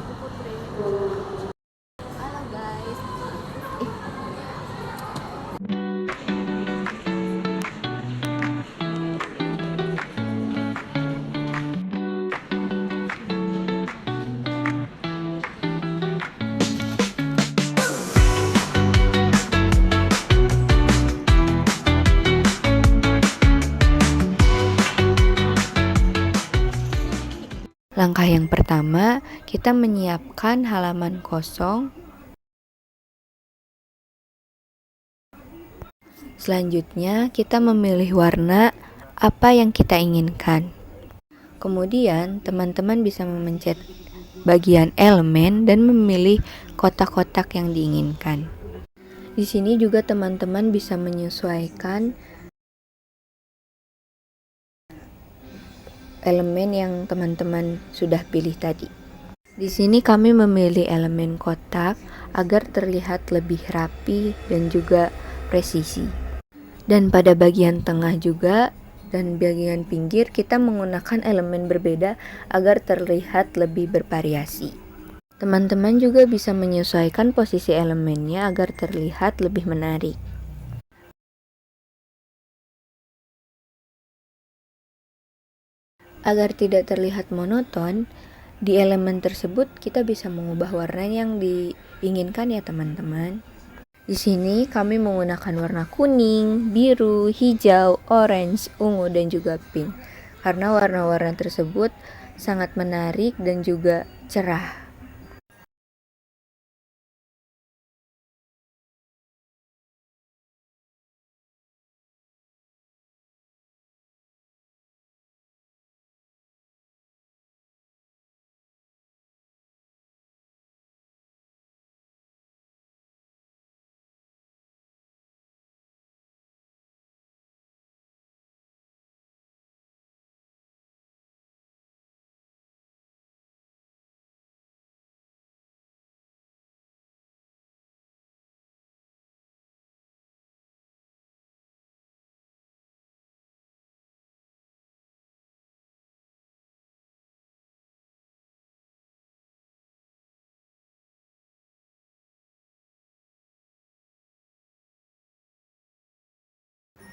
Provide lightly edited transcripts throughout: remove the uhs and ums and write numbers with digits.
aku Putri. Halo guys. Langkah yang pertama, kita menyiapkan halaman kosong. Selanjutnya, kita memilih warna apa yang kita inginkan. Kemudian, teman-teman bisa memencet bagian elemen dan memilih kotak-kotak yang diinginkan. Di sini juga teman-teman bisa menyesuaikan elemen yang teman-teman sudah pilih tadi. Di sini kami memilih elemen kotak agar terlihat lebih rapi dan juga presisi. Dan pada bagian tengah juga dan bagian pinggir kita menggunakan elemen berbeda agar terlihat lebih bervariasi. Teman-teman juga bisa menyesuaikan posisi elemennya agar terlihat lebih menarik. Agar tidak terlihat monoton, di elemen tersebut kita bisa mengubah warna yang diinginkan ya teman-teman. Di sini kami menggunakan warna kuning, biru, hijau, orange, ungu, dan juga pink. Karena warna-warna tersebut sangat menarik dan juga cerah.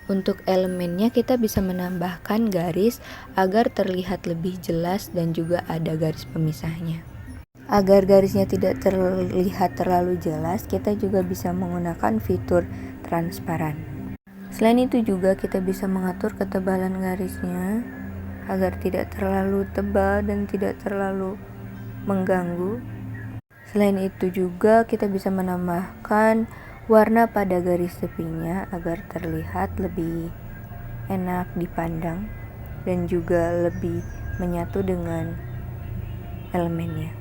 Untuk elemennya kita bisa menambahkan garis agar terlihat lebih jelas dan juga ada garis pemisahnya. Agar garisnya tidak terlihat terlalu jelas, kita juga bisa menggunakan fitur transparan. Selain itu juga kita bisa mengatur ketebalan garisnya agar tidak terlalu tebal dan tidak terlalu mengganggu. Selain itu juga kita bisa menambahkan warna pada garis tepinya agar terlihat lebih enak dipandang dan juga lebih menyatu dengan elemennya.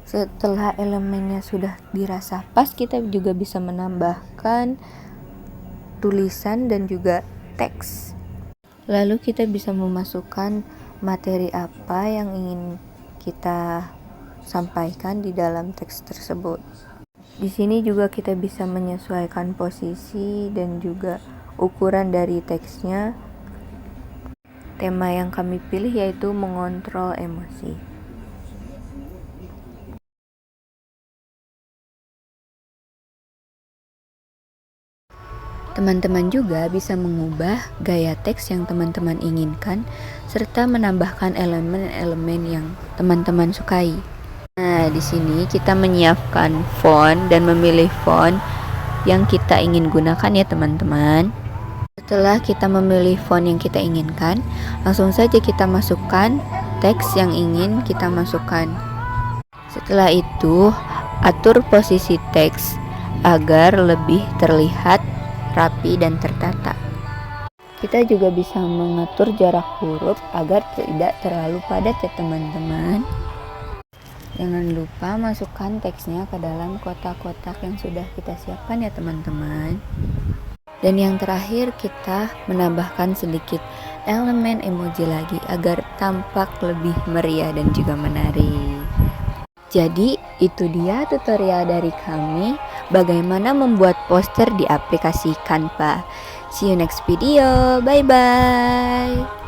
Setelah elemennya sudah dirasa pas, kita juga bisa menambahkan tulisan dan juga teks. Lalu kita bisa memasukkan materi apa yang ingin kita sampaikan di dalam teks tersebut. Di sini juga kita bisa menyesuaikan posisi dan juga ukuran dari teksnya. Tema yang kami pilih yaitu mengontrol emosi. Teman-teman juga bisa mengubah gaya teks yang teman-teman inginkan serta menambahkan elemen-elemen yang teman-teman sukai. Nah, di sini kita menyiapkan font dan memilih font yang kita ingin gunakan ya teman-teman. Setelah kita memilih font yang kita inginkan, langsung saja kita masukkan teks yang ingin kita masukkan. Setelah itu, atur posisi teks agar lebih terlihat rapi dan tertata. Kita juga bisa mengatur jarak huruf agar tidak terlalu padat ya teman-teman. Jangan lupa masukkan teksnya ke dalam kotak-kotak yang sudah kita siapkan ya teman-teman. Dan yang terakhir, kita menambahkan sedikit elemen emoji lagi agar tampak lebih meriah dan juga menarik. Jadi itu dia tutorial dari kami bagaimana membuat poster di aplikasi Canva. See you next video. Bye bye.